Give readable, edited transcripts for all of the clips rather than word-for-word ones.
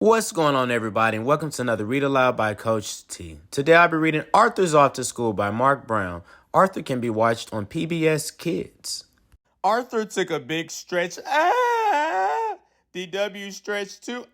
What's going on, everybody, and welcome to another Read Aloud by Coach T. Today I'll be reading Arthur's Off to School by Mark Brown. Arthur can be watched on PBS Kids. Arthur took a big stretch. DW stretched too.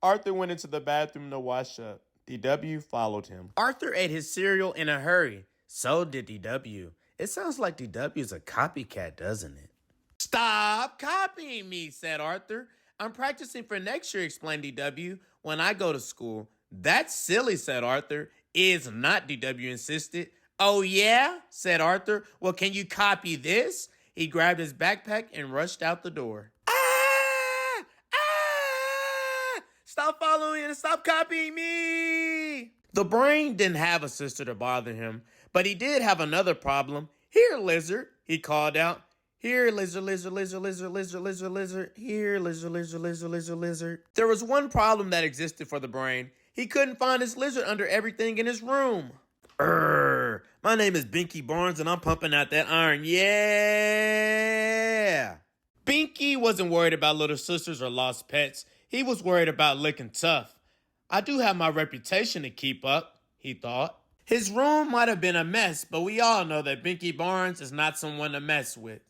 Arthur went into the bathroom to wash up. DW followed him. Arthur ate his cereal in a hurry. So did DW. It sounds like DW's a copycat, doesn't it? Stop copying me, said Arthur. I'm practicing for next year, explained DW, when I go to school. That's silly, said Arthur. Is not, DW insisted. Oh, yeah, said Arthur. Well, can you copy this? He grabbed his backpack and rushed out the door. Stop following and stop copying me. The brain didn't have a sister to bother him, but he did have another problem. Here, lizard, he called out. Here, lizard, lizard, lizard, lizard, lizard, lizard, lizard. Here, lizard, lizard, lizard, lizard, lizard. There was one problem that existed for the brain. He couldn't find his lizard under everything in his room. My name is Binky Barnes and I'm pumping out that iron. Yeah! Binky wasn't worried about little sisters or lost pets. He was worried about looking tough. I do have my reputation to keep up, he thought. His room might have been a mess, but we all know that Binky Barnes is not someone to mess with.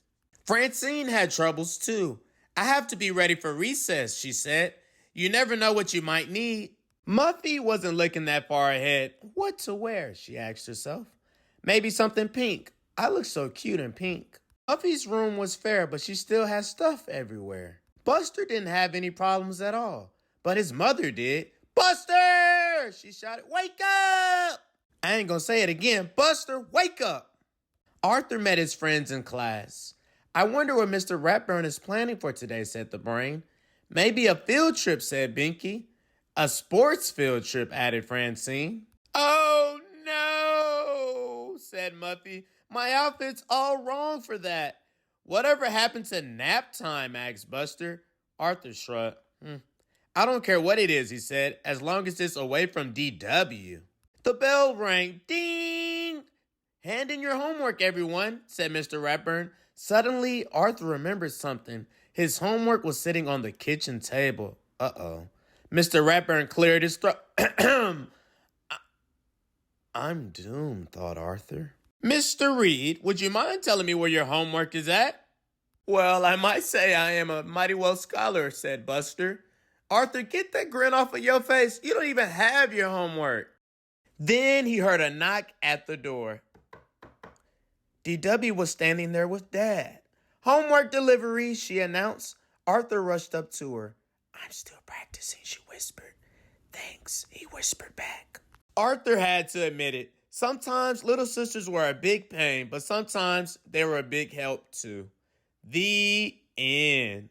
Francine had troubles too. I have to be ready for recess, she said. You never know what you might need. Muffy wasn't looking that far ahead. What to wear, she asked herself. Maybe something pink. I look so cute in pink. Muffy's room was fair, but she still had stuff everywhere. Buster didn't have any problems at all, but his mother did. Buster! She shouted, wake up! I ain't gonna say it again. Buster, wake up! Arthur met his friends in class. I wonder what Mr. Ratburn is planning for today, said the brain. Maybe a field trip, said Binky. A sports field trip, added Francine. Oh, no, said Muffy. My outfit's all wrong for that. Whatever happened to nap time, asked Buster. Arthur shrugged. I don't care what it is, he said, as long as it's away from DW. The bell rang. Ding! Hand in your homework, everyone, said Mr. Ratburn. Suddenly, Arthur remembered something. His homework was sitting on the kitchen table. Uh-oh. Mr. Ratburn cleared his throat. I'm doomed, thought Arthur. Mr. Reed, would you mind telling me where your homework is at? Well, I might say I am a mighty well scholar, said Buster. Arthur, get that grin off of your face. You don't even have your homework. Then he heard a knock at the door. DW was standing there with Dad. Homework delivery, she announced. Arthur rushed up to her. I'm still practicing, she whispered. Thanks, he whispered back. Arthur had to admit it. Sometimes little sisters were a big pain, but sometimes they were a big help too. The end.